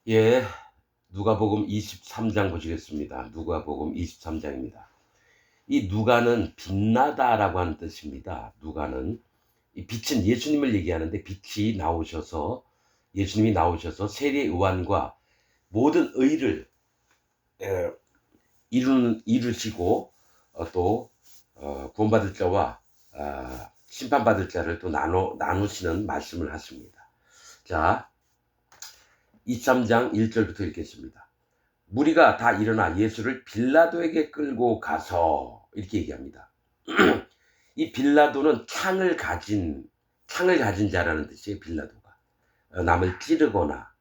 예, 누가복음 23장 보시겠습니다. 누가복음 23장입니다. 이 누가는 빛나다라고 하는 뜻입니다. 누가는 이 빛은 예수님을 얘기하는데 빛이 나오셔서 예수님이 나오셔서 세례 요한과 모든 의를 에, 이루시고 또 구원받을 자와 심판받을 자를 또 나누시는 말씀을 하십니다. 자, 23장 1절부터 읽겠습니다. 무리가 다 일어나 예수를 빌라도에게 끌고 가서 이렇게 얘기합니다. 이 빌라도는 창을 가진 자라는 뜻이에요. 빌라도가 남을 찌르거나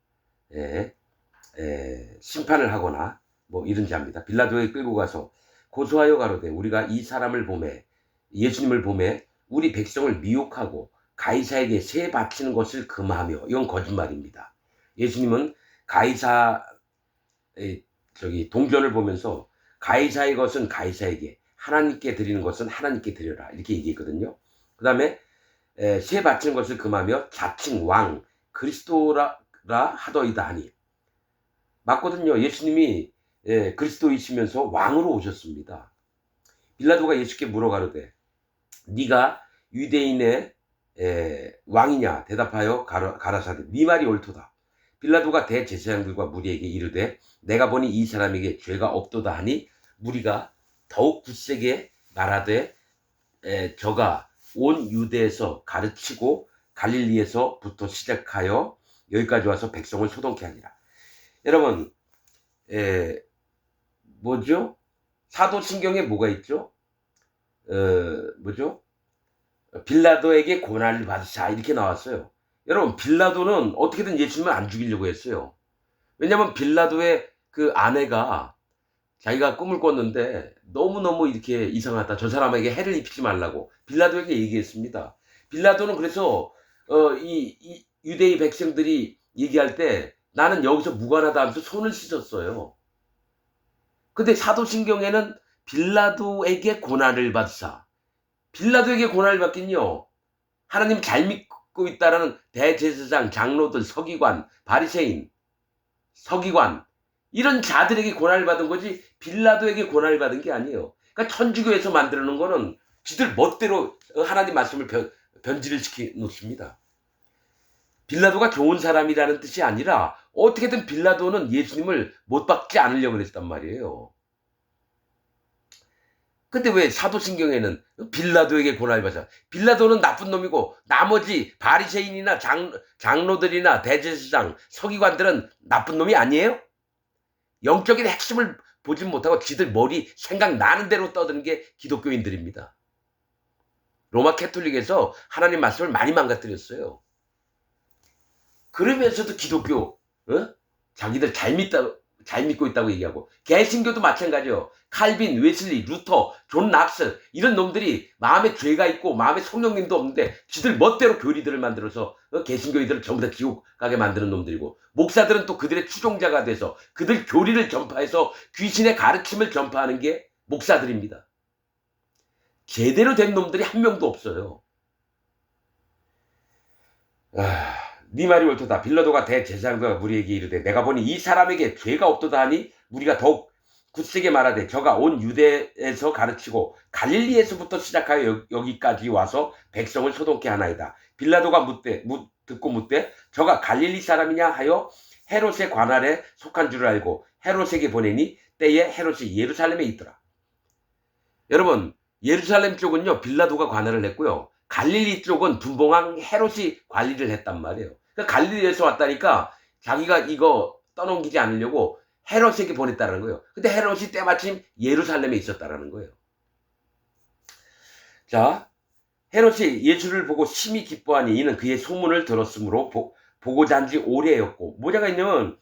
심판을 하거나 뭐 이런 자입니다. 빌라도에게 끌고 가서 고소하여 가로되 우리가 이 사람을 보매 예수님을 보매 우리 백성을 미혹하고 가이사에게 세 바치는 것을 금하며, 이건 거짓말입니다. 예수님은 가이사 동전을 보면서 가이사의 것은 가이사에게, 하나님께 드리는 것은 하나님께 드려라, 이렇게 얘기했거든요. 그 다음에 세 바치는 것을 금하며 자칭 왕 그리스도라 하더이다 하니, 맞거든요. 예수님이 그리스도이시면서 왕으로 오셨습니다. 빌라도가 예수께 물어가로되 네가 유대인의 왕이냐 대답하여 가라사대 네 말이 옳도다. 빌라도가 대제사장들과 무리에게 이르되 내가 보니 이 사람에게 죄가 없도다 하니, 무리가 더욱 굳세게 말하되 저가 온 유대에서 가르치고 갈릴리에서부터 시작하여 여기까지 와서 백성을 소동케 하니라. 여러분, 뭐죠? 사도신경에 뭐가 있죠? 뭐죠? 빌라도에게 고난을 받으사, 이렇게 나왔어요. 여러분, 빌라도는 어떻게든 예수님을 안 죽이려고 했어요. 왜냐면 빌라도의 그 아내가 자기가 꿈을 꿨는데 너무너무 이렇게 이상하다, 저 사람에게 해를 입히지 말라고 빌라도에게 얘기했습니다. 빌라도는 그래서 이 유대인 백성들이 얘기할 때 나는 여기서 무관하다 하면서 손을 씻었어요. 근데 사도신경에는 빌라도에게 고난을 받으사, 빌라도에게 고난을 받긴요, 하나님 잘 믿고 있다라는 대제사장, 장로들, 서기관, 바리새인, 서기관, 이런 자들에게 고난을 받은 거지 빌라도에게 고난을 받은 게 아니에요. 그러니까 천주교에서 만들어 놓은 거는 지들 멋대로 하나님 말씀을 변질을 시켜 놓습니다. 빌라도가 좋은 사람이라는 뜻이 아니라 어떻게든 빌라도는 예수님을 못 박지 않으려고 그랬단 말이에요. 근데 왜 사도신경에는 빌라도에게 고난을 받아? 빌라도는 나쁜 놈이고 나머지 바리새인이나 장로들이나 대제사장, 서기관들은 나쁜 놈이 아니에요? 영적인 핵심을 보지 못하고 지들 머리 생각나는 대로 떠드는 게 기독교인들입니다. 로마 캐톨릭에서 하나님 말씀을 많이 망가뜨렸어요. 그러면서도 기독교 자기들 잘 믿고 있다고 얘기하고, 개신교도 마찬가지예요. 칼빈, 웨슬리, 루터, 존 락스, 이런 놈들이 마음에 죄가 있고 마음에 성령님도 없는데 지들 멋대로 교리들을 만들어서 개신교인들을 전부 다 지옥 가게 만드는 놈들이고, 목사들은 또 그들의 추종자가 돼서 그들 교리를 전파해서 귀신의 가르침을 전파하는 게 목사들입니다. 제대로 된 놈들이 한 명도 없어요. 네 말이 옳도다. 빌라도가 대제사장과 무리에게 이르되 내가 보니 이 사람에게 죄가 없도다 하니, 무리가 더욱 굳세게 말하되 저가 온 유대에서 가르치고 갈릴리에서부터 시작하여 여기까지 와서 백성을 소동케 하나이다. 빌라도가 듣고 묻되 저가 갈릴리 사람이냐 하여 헤롯의 관할에 속한 줄 알고 헤롯에게 보내니 때에 헤롯이 예루살렘에 있더라. 여러분, 예루살렘 쪽은요 빌라도가 관할을 했고요, 갈릴리 쪽은 분봉왕 헤롯이 관리를 했단 말이에요. 그러니까 갈릴리에서 왔다니까 자기가 이거 떠넘기지 않으려고 헤롯에게 보냈다는 거예요. 근데 헤롯이 때마침 예루살렘에 있었다는 거예요. 자, 헤롯이 예수를 보고 심히 기뻐하니 이는 그의 소문을 들었으므로 보고자 한 지 오래였고, 뭐냐가 있냐면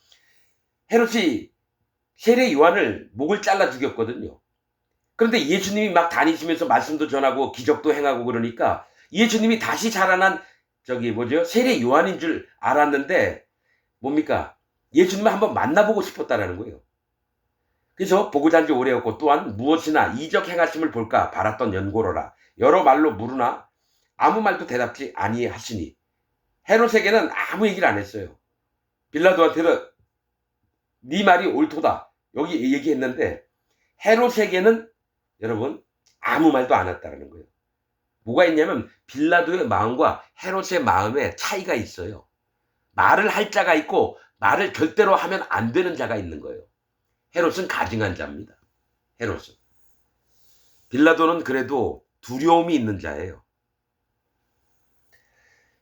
헤롯이 세례 요한을 목을 잘라 죽였거든요. 그런데 예수님이 막 다니시면서 말씀도 전하고 기적도 행하고 그러니까 예수님이 다시 자라난 세례 요한인 줄 알았는데 뭡니까? 예수님을 한번 만나보고 싶었다라는 거예요. 그래서 보고자 한 지 오래였고 또한 무엇이나 이적 행하심을 볼까 바랐던 연고로라. 여러 말로 물으나 아무 말도 대답지 아니하시니, 헤롯에게는 아무 얘기를 안 했어요. 빌라도한테는 네 말이 옳도다. 여기 얘기했는데 헤롯에게는 여러분 아무 말도 안 했다는 거예요. 뭐가 있냐면 빌라도의 마음과 헤롯의 마음에 차이가 있어요. 말을 할 자가 있고 말을 절대로 하면 안 되는 자가 있는 거예요. 헤롯은 가증한 자입니다. 헤롯은. 빌라도는 그래도 두려움이 있는 자예요.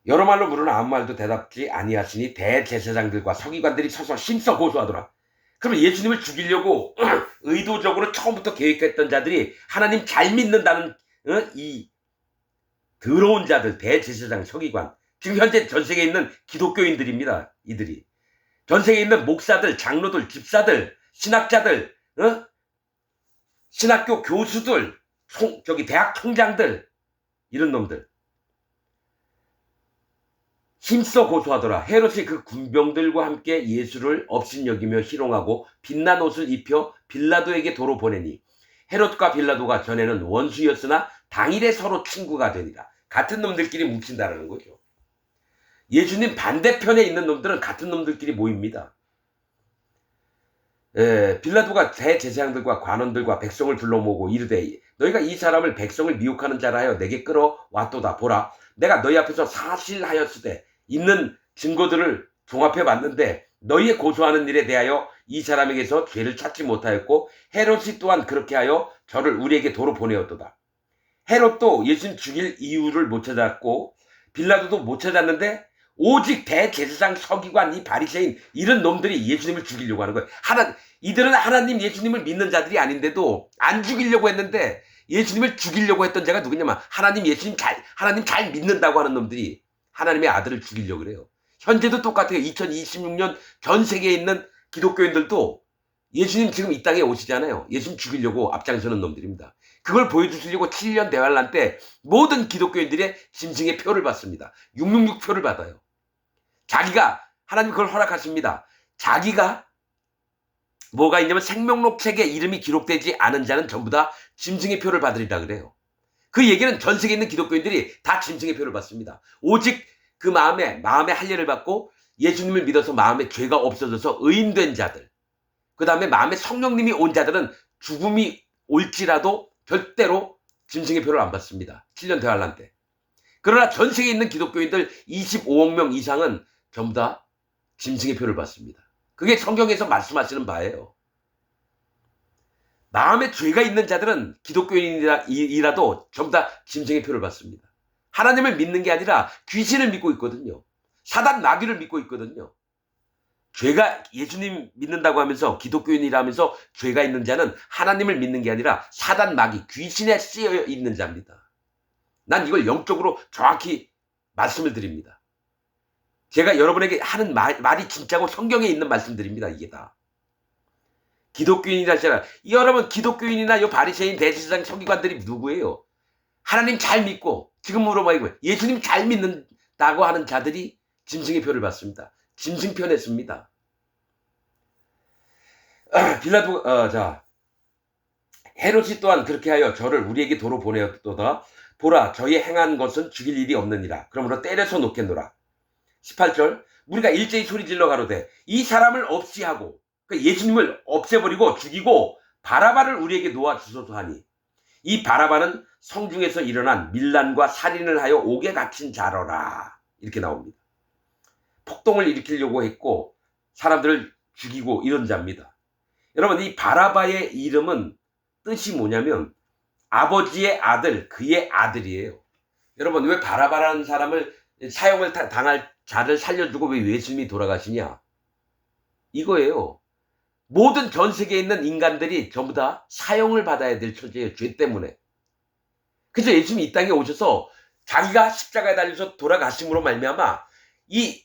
여러 말로 물으나 아무 말도 대답지 아니하시니 대제사장들과 서기관들이 서서 힘써 고소하더라. 그러면 예수님을 죽이려고 의도적으로 처음부터 계획했던 자들이 하나님 잘 믿는다는 이 더러운 자들, 대제사장, 서기관, 지금 현재 전 세계에 있는 기독교인들입니다. 이들이 전 세계에 있는 목사들, 장로들, 집사들, 신학자들, 신학교 교수들, 대학 총장들, 이런 놈들 힘써 고소하더라. 헤롯이 그 군병들과 함께 예수를 업신여기며 희롱하고 빛난 옷을 입혀 빌라도에게 도로 보내니 헤롯과 빌라도가 전에는 원수였으나 당일에 서로 친구가 되니라. 같은 놈들끼리 뭉친다라는 거죠. 예수님 반대편에 있는 놈들은 같은 놈들끼리 모입니다. 빌라도가 대제사장들과 관원들과 백성을 불러 모으고 이르되 너희가 이 사람을 백성을 미혹하는 자라 하여 내게 끌어왔도다. 보라, 내가 너희 앞에서 사실하였으되 있는 증거들을 종합해 봤는데 너희의 고소하는 일에 대하여 이 사람에게서 죄를 찾지 못하였고 헤롯이 또한 그렇게 하여 저를 우리에게 도로 보내었도다. 헤롯도 예수님 죽일 이유를 못 찾았고 빌라도도 못 찾았는데 오직 대제사장, 서기관, 이 바리새인 이런 놈들이 예수님을 죽이려고 하는 거예요. 이들은 하나님 예수님을 믿는 자들이 아닌데도 안 죽이려고 했는데 예수님을 죽이려고 했던 자가 누구냐면 하나님 잘 믿는다고 하는 놈들이 하나님의 아들을 죽이려고 그래요. 현재도 똑같아요. 2026년 전 세계에 있는 기독교인들도 예수님 지금 이 땅에 오시잖아요. 예수님 죽이려고 앞장서는 놈들입니다. 그걸 보여주시려고 7년 대환란 때 모든 기독교인들의 짐승의 표를 받습니다. 666 표를 받아요. 자기가 하나님 그걸 허락하십니다. 자기가 뭐가 있냐면 생명록 책에 이름이 기록되지 않은 자는 전부 다 짐승의 표를 받으리라 그래요. 그 얘기는 전 세계에 있는 기독교인들이 다 짐승의 표를 받습니다. 오직 그 마음에 할례를 받고 예수님을 믿어서 마음에 죄가 없어져서 의인된 자들, 그 다음에 마음에 성령님이 온 자들은 죽음이 올지라도 절대로 짐승의 표를 안 받습니다. 7년 대환란 때. 그러나 전 세계에 있는 기독교인들 25억 명 이상은 전부 다 짐승의 표를 받습니다. 그게 성경에서 말씀하시는 바예요. 마음에 죄가 있는 자들은 기독교인이라도 전부 다 짐승의 표를 받습니다. 하나님을 믿는 게 아니라 귀신을 믿고 있거든요. 사단 마귀를 믿고 있거든요. 죄가 예수님 믿는다고 하면서 기독교인이라면서 죄가 있는 자는 하나님을 믿는 게 아니라 사단 마귀 귀신에 쓰여 있는 자입니다. 난 이걸 영적으로 정확히 말씀을 드립니다. 제가 여러분에게 하는 말이 진짜고 성경에 있는 말씀드립니다. 이게 다. 기독교인이라 하잖아. 여러분 기독교인이나 요 바리새인 대제사장 서기관들이 누구예요? 하나님 잘 믿고 지금 물어봐요. 예수님 잘 믿는다고 하는 자들이 짐승의 표를 받습니다. 짐승 편에 씁니다. 헤롯이 또한 그렇게 하여 저를 우리에게 도로 보내었도다. 보라, 저희 행한 것은 죽일 일이 없느니라. 그러므로 때려서 놓겠노라. 18절, 우리가 일제히 소리질러 가로되 이 사람을 없이 하고 예수님을 없애버리고 죽이고 바라바를 우리에게 놓아주소서 하니 이 바라바는 성중에서 일어난 밀란과 살인을 하여 옥에 갇힌 자로라. 이렇게 나옵니다. 폭동을 일으키려고 했고 사람들을 죽이고 이런 자입니다. 여러분 이 바라바의 이름은 뜻이 뭐냐면 아버지의 아들, 그의 아들이에요. 여러분 왜 바라바라는 사람을 사형을 당할 자를 살려주고 왜 예수님이 돌아가시냐? 이거예요. 모든 전 세계에 있는 인간들이 전부 다 사형을 받아야 될 처지예요. 죄 때문에. 그래서 예수님이 이 땅에 오셔서 자기가 십자가에 달려서 돌아가심으로 말미암아 이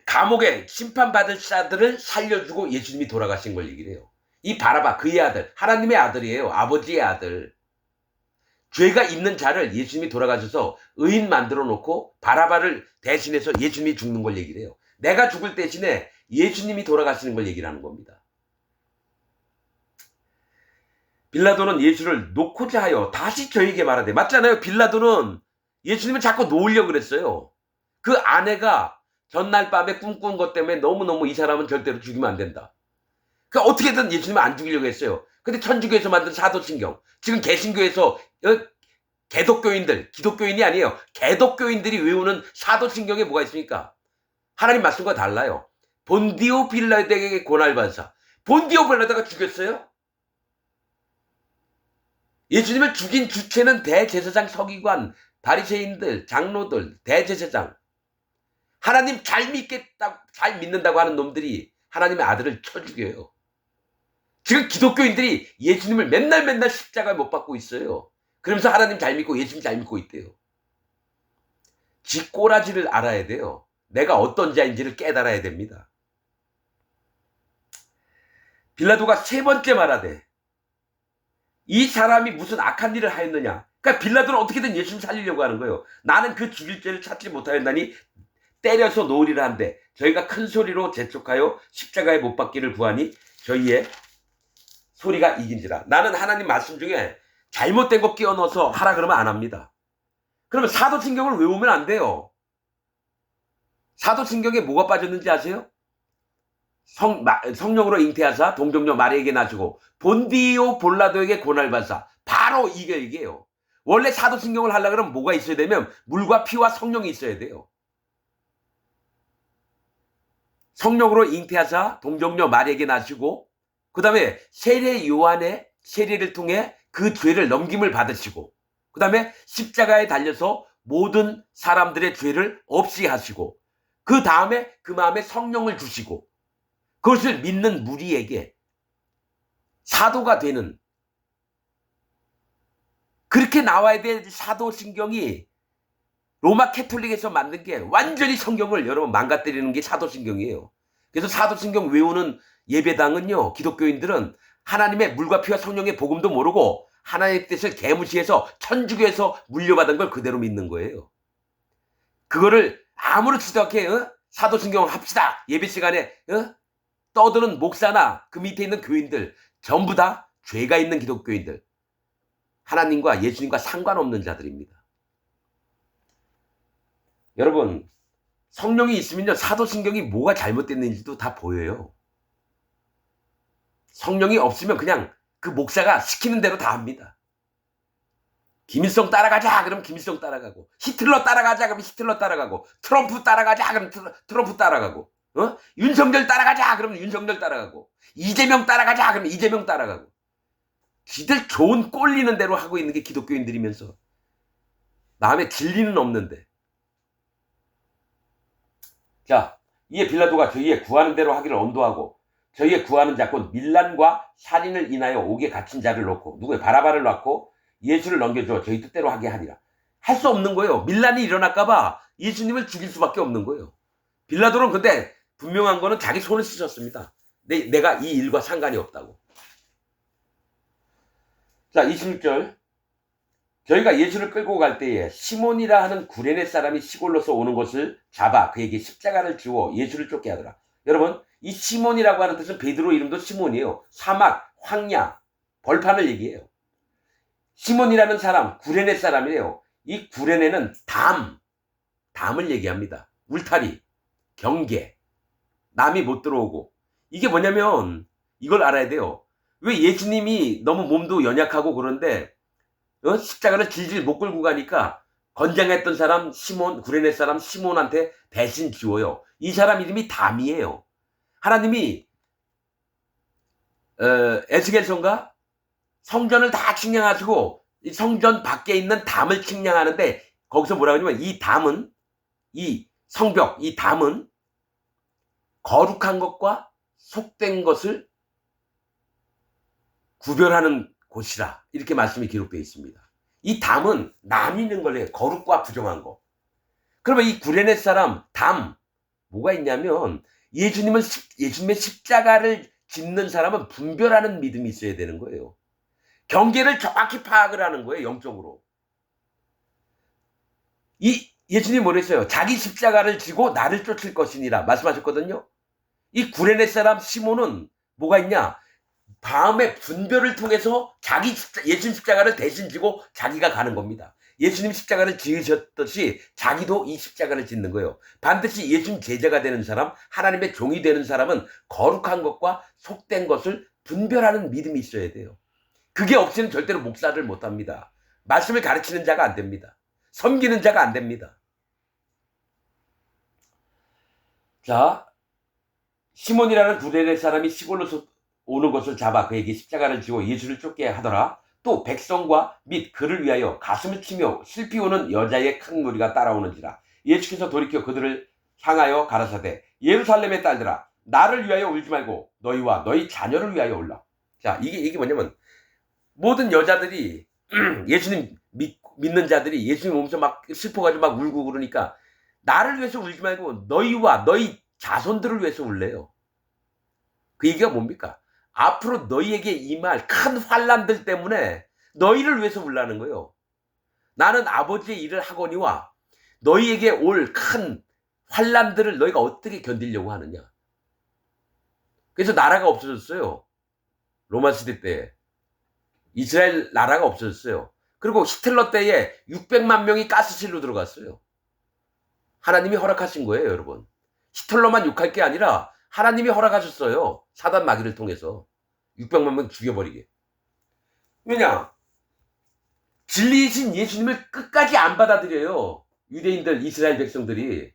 감옥에 심판받을 자들을 살려주고 예수님이 돌아가신 걸 얘기를 해요. 이 바라바 그의 아들, 하나님의 아들이에요. 아버지의 아들. 죄가 있는 자를 예수님이 돌아가셔서 의인 만들어 놓고 바라바를 대신해서 예수님이 죽는 걸 얘기를 해요. 내가 죽을 대신에 예수님이 돌아가시는 걸 얘기를 하는 겁니다. 빌라도는 예수를 놓고자 하여 다시 저에게 말하되, 맞잖아요. 빌라도는 예수님을 자꾸 놓으려고 그랬어요. 그 아내가 전날 밤에 꿈꾼 것 때문에 너무너무 이 사람은 절대로 죽이면 안 된다. 그러니까 어떻게든 예수님을 안 죽이려고 했어요. 근데 천주교에서 만든 사도신경, 지금 개신교에서 개독교인들, 기독교인이 아니에요. 개독교인들이 외우는 사도신경에 뭐가 있습니까? 하나님 말씀과 달라요. 본디오 빌라도에게 고난받으사. 본디오 빌라도가 죽였어요? 예수님을 죽인 주체는 대제사장 서기관, 바리새인들, 장로들, 대제사장. 하나님 잘 믿는다고 하는 놈들이 하나님의 아들을 쳐 죽여요. 지금 기독교인들이 예수님을 맨날 십자가에 못 박고 있어요. 그러면서 하나님 잘 믿고 예수님 잘 믿고 있대요. 지 꼬라지를 알아야 돼요. 내가 어떤 자인지를 깨달아야 됩니다. 빌라도가 세 번째 말하되 이 사람이 무슨 악한 일을 하였느냐. 그러니까 빌라도는 어떻게든 예수님 살리려고 하는 거예요. 나는 그 죽일 죄를 찾지 못하였나니 때려서 놓으리라 한데 저희가 큰 소리로 재촉하여 십자가에 못 박기를 구하니 저희의 소리가 이긴지라. 나는 하나님 말씀 중에 잘못된 거 끼워 넣어서 하라 그러면 안 합니다. 그러면 사도신경을 외우면 안 돼요. 사도신경에 뭐가 빠졌는지 아세요? 성령으로 잉태하사 동정녀 마리에게 낳으시고 본디오 빌라도에게 고난받으사. 바로 이게요. 원래 사도신경을 하려고 그러면 뭐가 있어야 되면 물과 피와 성령이 있어야 돼요. 성령으로 잉태하사 동정녀 마리에게 낳으시고 그 다음에 세례 요한의 세례를 통해 그 죄를 넘김을 받으시고 그 다음에 십자가에 달려서 모든 사람들의 죄를 없이 하시고 그 다음에 그 마음에 성령을 주시고 그것을 믿는 무리에게 사도가 되는, 그렇게 나와야 될 사도신경이 로마 캐톨릭에서 만든 게 완전히 성경을 여러분 망가뜨리는 게 사도신경이에요. 그래서 사도신경 외우는 예배당은요, 기독교인들은 하나님의 물과 피와 성령의 복음도 모르고 하나님의 뜻을 개무시해서 천주교에서 물려받은 걸 그대로 믿는 거예요. 그거를 아무렇지도 않게 사도신경 합시다 예배 시간에 떠드는 목사나 그 밑에 있는 교인들 전부 다 죄가 있는 기독교인들, 하나님과 예수님과 상관없는 자들입니다. 여러분, 성령이 있으면요 사도신경이 뭐가 잘못됐는지도 다 보여요. 성령이 없으면 그냥 그 목사가 시키는 대로 다 합니다. 김일성 따라가자 그러면 김일성 따라가고, 히틀러 따라가자 그러면 히틀러 따라가고, 트럼프 따라가자 그러면 트럼프 따라가고, 윤석열 따라가자 그러면 윤석열 따라가고, 이재명 따라가자 그러면 이재명 따라가고. 지들 좋은 꼴리는 대로 하고 있는 게 기독교인들이면서 남의 진리는 없는데. 자, 이에 빌라도가 저희의 구하는 대로 하기를 언도하고 저희의 구하는 자 곧 밀란과 살인을 인하여 옥에 갇힌 자를 놓고, 누구의 바라바를 놓고 예수를 넘겨줘 저희 뜻대로 하게 하리라. 할 수 없는 거예요. 밀란이 일어날까봐 예수님을 죽일 수밖에 없는 거예요. 빌라도는 근데 분명한 거는 자기 손을 씻었습니다. 내가 이 일과 상관이 없다고. 자, 26절. 저희가 예수를 끌고 갈 때에 시몬이라 하는 구레네 사람이 시골로서 오는 것을 잡아 그에게 십자가를 지워 예수를 쫓게 하더라. 여러분, 이 시몬이라고 하는 뜻은 베드로 이름도 시몬이에요. 사막, 황야, 벌판을 얘기해요. 시몬이라는 사람, 구레네 사람이에요. 이 구레네는 담을 얘기합니다. 울타리, 경계, 남이 못 들어오고. 이게 뭐냐면 이걸 알아야 돼요. 왜 예수님이 너무 몸도 연약하고 그런데 십자가를 질질 못 끌고 가니까 건장했던 사람 시몬, 구레네 사람 시몬한테 대신 지워요. 이 사람 이름이 담이에요. 하나님이 에스겔서인가 성전을 다 측량하시고 이 성전 밖에 있는 담을 측량하는데 거기서 뭐라고 하냐면 이 담은, 이 성벽, 이 담은 거룩한 것과 속된 것을 구별하는 곳이라, 이렇게 말씀이 기록되어 있습니다. 이 담은 나뉘는 걸 해요. 거룩과 부정한 거. 그러면 이 구레네 사람 담 뭐가 있냐면 예수님의 십자가를 짓는 사람은 분별하는 믿음이 있어야 되는 거예요. 경계를 정확히 파악을 하는 거예요. 영적으로. 이 예수님이 뭐랬어요? 자기 십자가를 지고 나를 쫓을 것이니라 말씀하셨거든요. 이 구레네 사람 시몬은 뭐가 있냐? 다음에 분별을 통해서 예수님 십자가를 대신 지고 자기가 가는 겁니다. 예수님 십자가를 지으셨듯이 자기도 이 십자가를 짓는 거예요. 반드시 예수님 제자가 되는 사람, 하나님의 종이 되는 사람은 거룩한 것과 속된 것을 분별하는 믿음이 있어야 돼요. 그게 없이는 절대로 목사를 못합니다. 말씀을 가르치는 자가 안 됩니다. 섬기는 자가 안 됩니다. 자, 시몬이라는 구레네 사람이 시골로서 오는 것을 잡아 그에게 십자가를 지고 예수를 쫓게 하더라. 또 백성과 및 그를 위하여 가슴을 치며 슬피 우는 여자의 큰 무리가 따라오는지라. 예수께서 돌이켜 그들을 향하여 가라사대 예루살렘의 딸들아 나를 위하여 울지 말고 너희와 너희 자녀를 위하여 울라. 자, 이게 뭐냐면 모든 여자들이 예수님 믿는 자들이 예수님 오면서 막 슬퍼가지고 막 울고 그러니까 나를 위해서 울지 말고 너희와 너희 자손들을 위해서 울래요. 그 얘기가 뭡니까? 앞으로 너희에게 임할 큰 환난들 때문에 너희를 위해서 울라는 거예요. 나는 아버지의 일을 하거니와 너희에게 올 큰 환난들을 너희가 어떻게 견디려고 하느냐. 그래서 나라가 없어졌어요. 로마 시대 때 이스라엘 나라가 없어졌어요. 그리고 히틀러 때에 600만 명이 가스실로 들어갔어요. 하나님이 허락하신 거예요, 여러분. 히틀러만 욕할 게 아니라 하나님이 허락하셨어요. 사단 마귀를 통해서 600만 명 죽여버리게. 왜냐? 진리이신 예수님을 끝까지 안 받아들여요. 유대인들, 이스라엘 백성들이.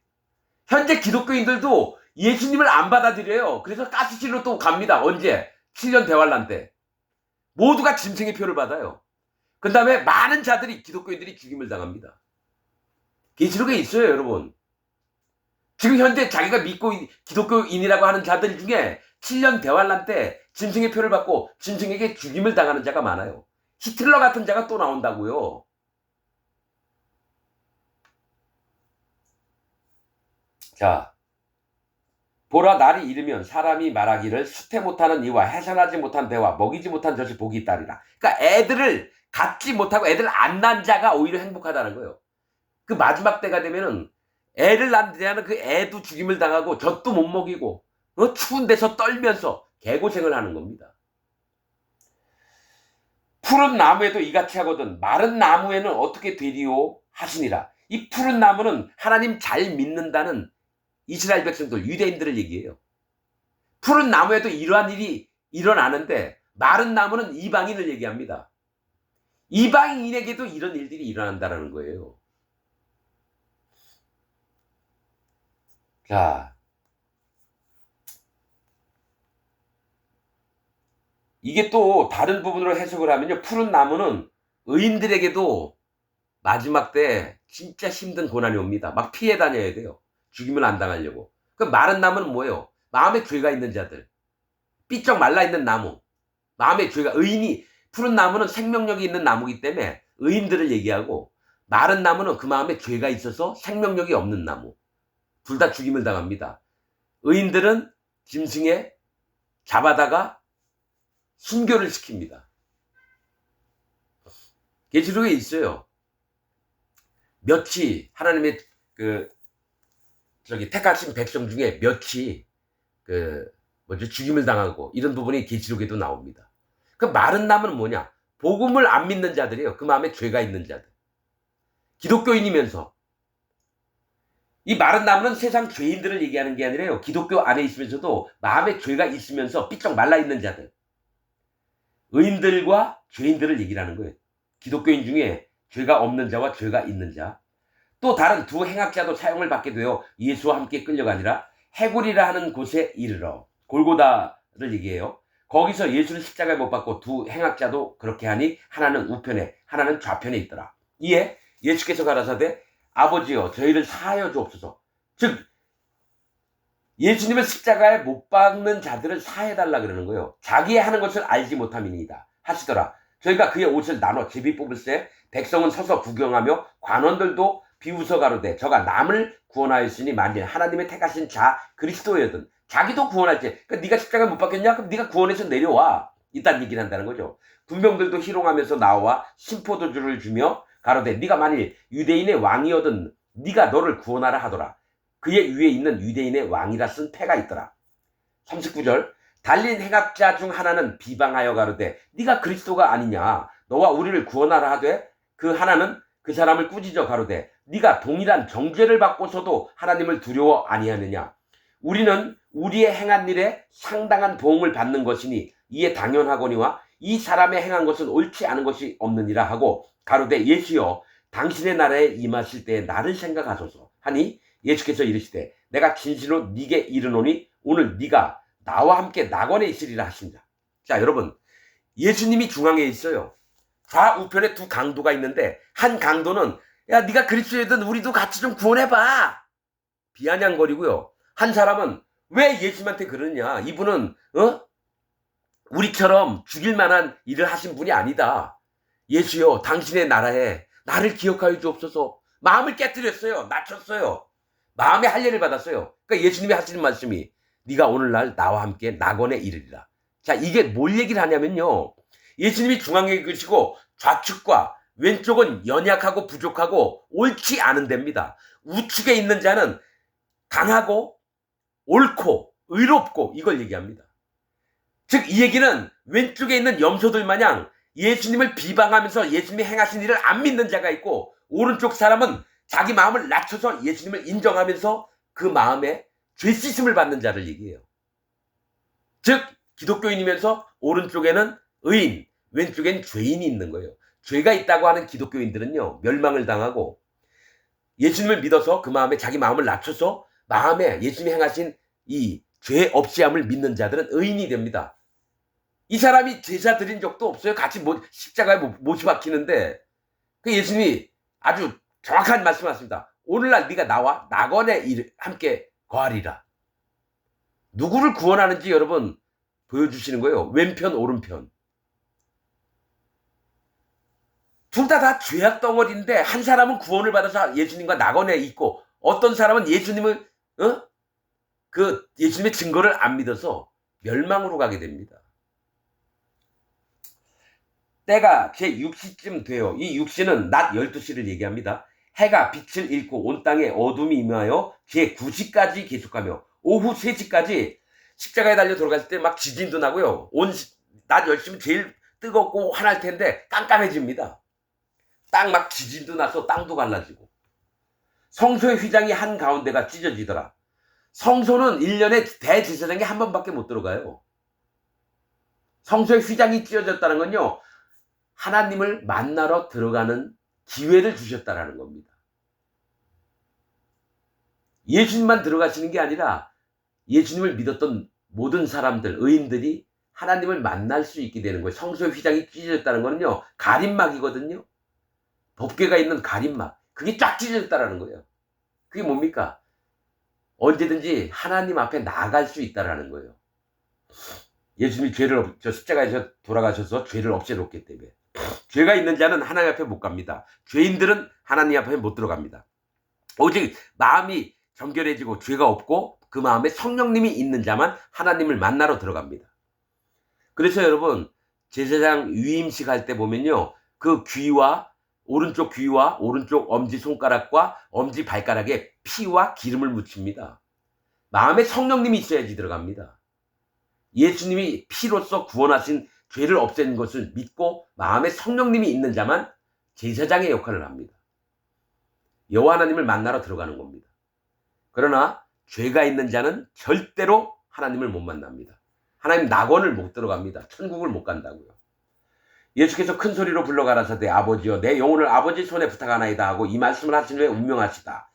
현재 기독교인들도 예수님을 안 받아들여요. 그래서 가스실로 또 갑니다. 언제? 7년 대환란 때. 모두가 짐승의 표를 받아요. 그 다음에 많은 자들이 기독교인들이 죽임을 당합니다. 계시록에 있어요, 여러분. 지금 현재 자기가 믿고 기독교인이라고 하는 자들 중에 7년 대환란 때 짐승의 표를 받고 짐승에게 죽임을 당하는 자가 많아요. 히틀러 같은 자가 또 나온다고요. 자, 보라 날이 이르면 사람이 말하기를 수태 못하는 이와 해산하지 못한 배와 먹이지 못한 젖이 복이 있다리라. 그러니까 애들을 갖지 못하고 애들 안 낳은 자가 오히려 행복하다는 거예요. 그 마지막 때가 되면은 애를 낳는 데는 그 애도 죽임을 당하고 젖도 못 먹이고 추운 데서 떨면서 개고생을 하는 겁니다. 푸른 나무에도 이같이 하거든 마른 나무에는 어떻게 되리요 하시니라. 이 푸른 나무는 하나님 잘 믿는다는 이스라엘 백성들, 유대인들을 얘기해요. 푸른 나무에도 이러한 일이 일어나는데 마른 나무는 이방인을 얘기합니다. 이방인에게도 이런 일들이 일어난다는 거예요. 자, 이게 또 다른 부분으로 해석을 하면요. 푸른 나무는 의인들에게도 마지막 때 진짜 힘든 고난이 옵니다. 막 피해 다녀야 돼요. 죽이면 안 당하려고. 그 마른 나무는 뭐예요? 마음에 죄가 있는 자들. 삐쩍 말라있는 나무. 마음에 죄가, 의인이, 푸른 나무는 생명력이 있는 나무이기 때문에 의인들을 얘기하고 마른 나무는 그 마음에 죄가 있어서 생명력이 없는 나무. 둘 다 죽임을 당합니다. 의인들은 짐승에 잡아다가 순교를 시킵니다. 계시록에 있어요. 몇이 하나님의 택하신 백성 중에 몇이 죽임을 당하고 이런 부분이 계시록에도 나옵니다. 그 마른 나무는 뭐냐? 복음을 안 믿는 자들이에요. 그 마음에 죄가 있는 자들. 기독교인이면서 이 마른 나무는 세상 죄인들을 얘기하는 게 아니라요. 기독교 안에 있으면서도 마음에 죄가 있으면서 삐쩍 말라있는 자들. 의인들과 죄인들을 얘기하는 거예요. 기독교인 중에 죄가 없는 자와 죄가 있는 자. 또 다른 두 행악자도 사용을 받게 되어 예수와 함께 끌려가니라. 해골이라 하는 곳에 이르러 골고다를 얘기해요. 거기서 예수를 십자가에 못 박고 두 행악자도 그렇게 하니 하나는 우편에 하나는 좌편에 있더라. 이에 예수께서 가라사대 아버지여 저희를 사하여 주옵소서. 즉 예수님을 십자가에 못 박는 자들을 사해달라 그러는 거예요. 자기의 하는 것을 알지 못함이니이다 하시더라. 저희가 그의 옷을 나눠 제비 뽑을세 백성은 서서 구경하며 관원들도 비웃어 가로되 저가 남을 구원하였으니 만일 하나님의 택하신 자 그리스도여든 자기도 구원할지. 그러니까 네가 십자가에 못 박혔냐? 그럼 네가 구원해서 내려와. 이딴 얘기를 한다는 거죠. 군병들도 희롱하면서 나와 심포도주를 주며 가로되 네가 만일 유대인의 왕이어든 네가 너를 구원하라 하더라. 그의 위에 있는 유대인의 왕이라 쓴 패가 있더라. 39절 달린 행악자 중 하나는 비방하여 가로되 네가 그리스도가 아니냐 너와 우리를 구원하라 하되 그 하나는 그 사람을 꾸짖어 가로되 네가 동일한 정죄를 받고서도 하나님을 두려워 아니하느냐. 우리는 우리의 행한 일에 상당한 보응을 받는 것이니 이에 당연하거니와 이 사람의 행한 것은 옳지 않은 것이 없느니라 하고 가로되 예수여 당신의 나라에 임하실 때에 나를 생각하소서 하니 예수께서 이르시되 내가 진실로 네게 이르노니 오늘 네가 나와 함께 낙원에 있으리라 하신다. 자, 여러분, 예수님이 중앙에 있어요. 좌우편에 두 강도가 있는데 한 강도는 야, 네가 그리스도이든 우리도 같이 좀 구원해봐 비아냥거리고요. 한 사람은 왜 예수님한테 그러냐, 이분은 우리처럼 죽일 만한 일을 하신 분이 아니다. 예수여 당신의 나라에 나를 기억하여 주옵소서. 마음을 깨뜨렸어요. 낮췄어요. 마음의 할례를 받았어요. 그러니까 예수님이 하시는 말씀이 네가 오늘날 나와 함께 낙원에 이르리라. 자, 이게 뭘 얘기를 하냐면요, 예수님이 중앙에 계시고 좌측과 왼쪽은 연약하고 부족하고 옳지 않은 데입니다. 우측에 있는 자는 강하고 옳고 의롭고 이걸 얘기합니다. 즉 이 얘기는 왼쪽에 있는 염소들 마냥 예수님을 비방하면서 예수님이 행하신 일을 안 믿는 자가 있고, 오른쪽 사람은 자기 마음을 낮춰서 예수님을 인정하면서 그 마음에 죄 씻음을 받는 자를 얘기해요. 즉 기독교인이면서 오른쪽에는 의인, 왼쪽엔 죄인이 있는 거예요. 죄가 있다고 하는 기독교인들은요, 멸망을 당하고, 예수님을 믿어서 그 마음에 자기 마음을 낮춰서 마음에 예수님이 행하신 이 죄 없이함을 믿는 자들은 의인이 됩니다. 이 사람이 제사 드린 적도 없어요. 같이 십자가에 못이 박히는데 그 예수님이 아주 정확한 말씀하십니다. 오늘날 네가 나와 낙원에 함께 거하리라. 누구를 구원하는지 여러분 보여주시는 거예요. 왼편 오른편 둘 다 죄악 덩어리인데 한 사람은 구원을 받아서 예수님과 낙원에 있고, 어떤 사람은 예수님을 예수님의 증거를 안 믿어서 멸망으로 가게 됩니다. 때가 제 6시쯤 돼요. 이 6시는 낮 12시를 얘기합니다. 해가 빛을 잃고 온 땅에 어둠이 임하여 제 9시까지 계속하며 오후 3시까지 십자가에 달려 돌아갔을 때 막 지진도 나고요. 낮 10시면 제일 뜨겁고 환할 텐데 깜깜해집니다. 땅 막 지진도 나서 땅도 갈라지고, 성소의 휘장이 한가운데가 찢어지더라. 성소는 1년에 대제사장이 한 번밖에 못 들어가요. 성소의 휘장이 찢어졌다는 건요, 하나님을 만나러 들어가는 기회를 주셨다라는 겁니다. 예수님만 들어가시는 게 아니라 예수님을 믿었던 모든 사람들, 의인들이 하나님을 만날 수 있게 되는 거예요. 성소의 휘장이 찢어졌다는 거는요, 가림막이거든요. 법궤가 있는 가림막, 그게 쫙 찢어졌다라는 거예요. 그게 뭡니까? 언제든지 하나님 앞에 나아갈 수 있다라는 거예요. 예수님이 십자가에서 돌아가셔서 죄를 없애놓기 때문에. 죄가 있는 자는 하나님 앞에 못 갑니다. 죄인들은 하나님 앞에 못 들어갑니다. 오직 마음이 정결해지고 죄가 없고 그 마음에 성령님이 있는 자만 하나님을 만나러 들어갑니다. 그래서 여러분, 제사장 위임식 할 때 보면요, 그 오른쪽 귀와 오른쪽 엄지손가락과 엄지발가락에 피와 기름을 묻힙니다. 마음에 성령님이 있어야지 들어갑니다. 예수님이 피로써 구원하신 죄를 없애는 것을 믿고 마음에 성령님이 있는 자만 제사장의 역할을 합니다. 여호와 하나님을 만나러 들어가는 겁니다. 그러나 죄가 있는 자는 절대로 하나님을 못 만납니다. 하나님 낙원을 못 들어갑니다. 천국을 못 간다고요. 예수께서 큰 소리로 불러 가라사대 아버지여 내 영혼을 아버지 손에 부탁하나이다 하고 이 말씀을 하신 후에 운명하시다.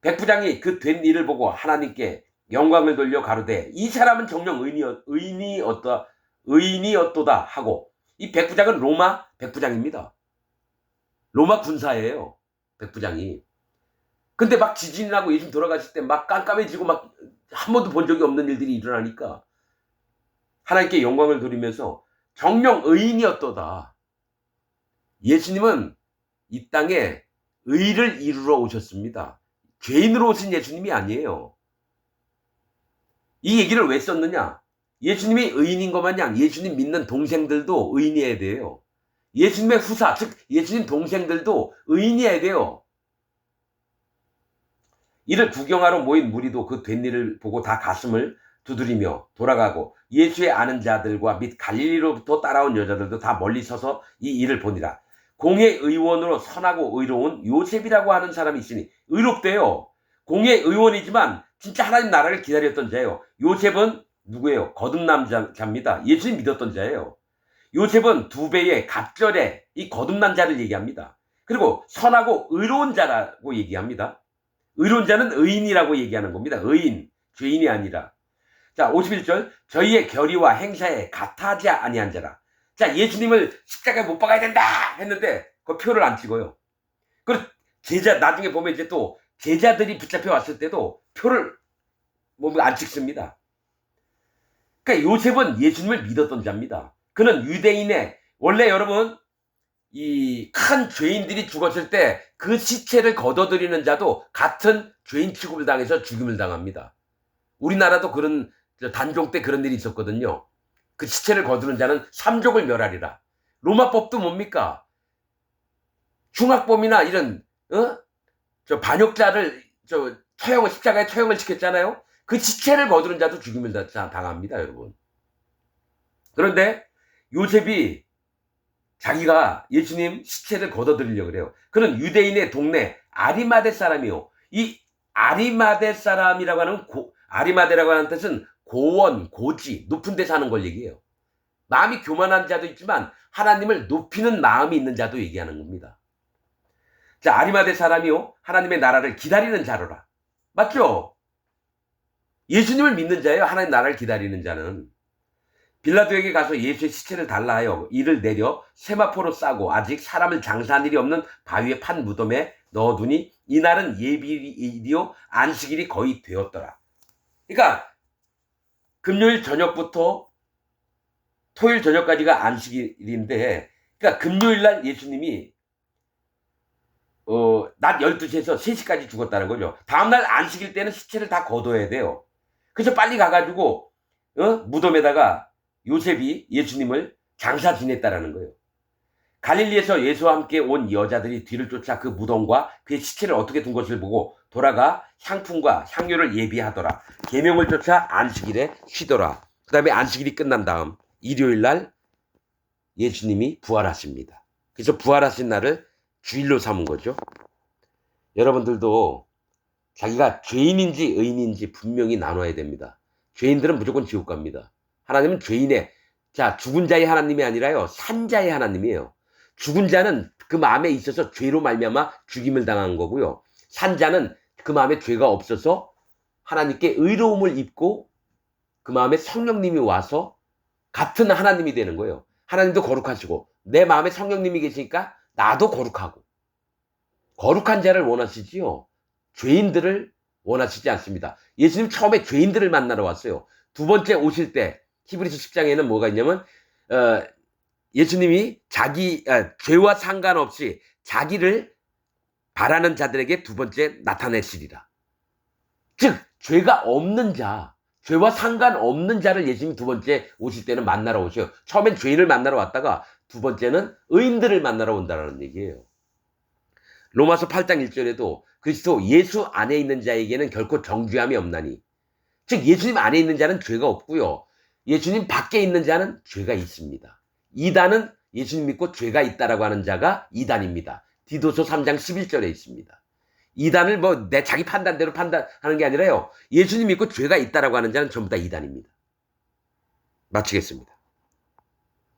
백부장이 그 된 일을 보고 하나님께 영광을 돌려 가로되 이 사람은 정녕 의인이었도다 하고, 이 백부장은 로마 백부장입니다. 로마 군사예요, 백부장이. 근데 막 지진이 나고 예수님 돌아가실 때 막 깜깜해지고 막 한 번도 본 적이 없는 일들이 일어나니까 하나님께 영광을 돌리면서 정녕 의인이었도다. 예수님은 이 땅에 의를 이루러 오셨습니다. 죄인으로 오신 예수님이 아니에요. 이 얘기를 왜 썼느냐? 예수님이 의인인 것 마냥 예수님 믿는 동생들도 의인이어야 돼요. 예수님의 후사, 즉 예수님 동생들도 의인이어야 돼요. 이를 구경하러 모인 무리도 그 된 일을 보고 다 가슴을 두드리며 돌아가고 예수의 아는 자들과 및 갈릴리로부터 따라온 여자들도 다 멀리 서서 이 일을 보니라. 공회의원으로 선하고 의로운 요셉이라고 하는 사람이 있으니 의롭대요. 공회의원이지만 진짜 하나님 나라를 기다렸던 자예요. 요셉은 누구예요? 거듭난 자입니다. 예수님 믿었던 자예요. 요셉은 2배의 갑절에 이 거듭난 자를 얘기합니다. 그리고 선하고 의로운 자라고 얘기합니다. 의로운 자는 의인이라고 얘기하는 겁니다. 의인, 죄인이 아니라. 자, 51절. 저희의 결의와 행사에 같아하지 아니한 자라. 자, 예수님을 십자가에 못 박아야 된다 했는데 그 표를 안 찍어요. 그리고 나중에 보면 이제 또 제자들이 붙잡혀 왔을 때도 표를 안 찍습니다. 그러니까 요셉은 예수님을 믿었던 자입니다. 그는 유대인의, 원래 여러분 이 큰 죄인들이 죽었을 때 그 시체를 걷어들이는 자도 같은 죄인 취급을 당해서 죽임을 당합니다. 우리나라도 그런 단종 때 그런 일이 있었거든요. 그 시체를 거두는 자는 삼족을 멸하리라. 로마법도 뭡니까? 흉악범이나 이런 반역자를 십자가에 처형을 시켰잖아요. 그 시체를 거두는 자도 죽임을 당합니다, 여러분. 그런데 요셉이 자기가 예수님 시체를 걷어들이려고 그래요. 그는 유대인의 동네 아리마대 사람이요. 이 아리마대 사람이라고 하는 아리마대라고 하는 뜻은 고원, 고지, 높은 데 사는 걸 얘기해요. 마음이 교만한 자도 있지만 하나님을 높이는 마음이 있는 자도 얘기하는 겁니다. 자, 아리마대 사람이요. 하나님의 나라를 기다리는 자로라. 맞죠? 예수님을 믿는 자예요. 하나님 나라를 기다리는 자는. 빌라도에게 가서 예수의 시체를 달라 하여 이를 내려 세마포로 싸고 아직 사람을 장사한 일이 없는 바위에 판 무덤에 넣어두니 이날은 예비일이요 안식일이 거의 되었더라. 그러니까 금요일 저녁부터 토요일 저녁까지가 안식일인데, 그러니까 금요일 날 예수님이 낮 12시에서 3시까지 죽었다는 거죠. 다음날 안식일 때는 시체를 다 거둬야 돼요. 그래서 빨리 가가지고 무덤에다가 요셉이 예수님을 장사 지냈다라는 거예요. 갈릴리에서 예수와 함께 온 여자들이 뒤를 쫓아 그 무덤과 그의 시체를 어떻게 둔 것을 보고 돌아가 향품과 향료를 예비하더라. 계명을 쫓아 안식일에 쉬더라. 그 다음에 안식일이 끝난 다음 일요일 날 예수님이 부활하십니다. 그래서 부활하신 날을 주일로 삼은 거죠. 여러분들도 자기가 죄인인지 의인인지 분명히 나눠야 됩니다. 죄인들은 무조건 지옥 갑니다. 하나님은 죄인의, 죽은 자의 하나님이 아니라요, 산 자의 하나님이에요. 죽은 자는 그 마음에 있어서 죄로 말미암아 죽임을 당한 거고요. 산 자는 그 마음에 죄가 없어서 하나님께 의로움을 입고 그 마음에 성령님이 와서 같은 하나님이 되는 거예요. 하나님도 거룩하시고 내 마음에 성령님이 계시니까 나도 거룩하고. 거룩한 자를 원하시지요. 죄인들을 원하시지 않습니다. 예수님 처음에 죄인들을 만나러 왔어요. 두 번째 오실 때 히브리서 10장에는 뭐가 있냐면 예수님이 죄와 상관없이 자기를 바라는 자들에게 두 번째 나타내시리라. 즉 죄가 없는 자, 죄와 상관없는 자를 예수님이 두 번째 오실 때는 만나러 오셔요. 처음엔 죄인을 만나러 왔다가 두 번째는 의인들을 만나러 온다는 얘기예요. 로마서 8장 1절에도 그리스도 예수 안에 있는 자에게는 결코 정죄함이 없나니, 즉 예수님 안에 있는 자는 죄가 없고요. 예수님 밖에 있는 자는 죄가 있습니다. 이단은 예수님 믿고 죄가 있다라고 하는 자가 이단입니다. 디도서 3장 11절에 있습니다. 이단을 내 자기 판단대로 판단하는 게 아니라요. 예수님 믿고 죄가 있다라고 하는 자는 전부 다 이단입니다. 마치겠습니다.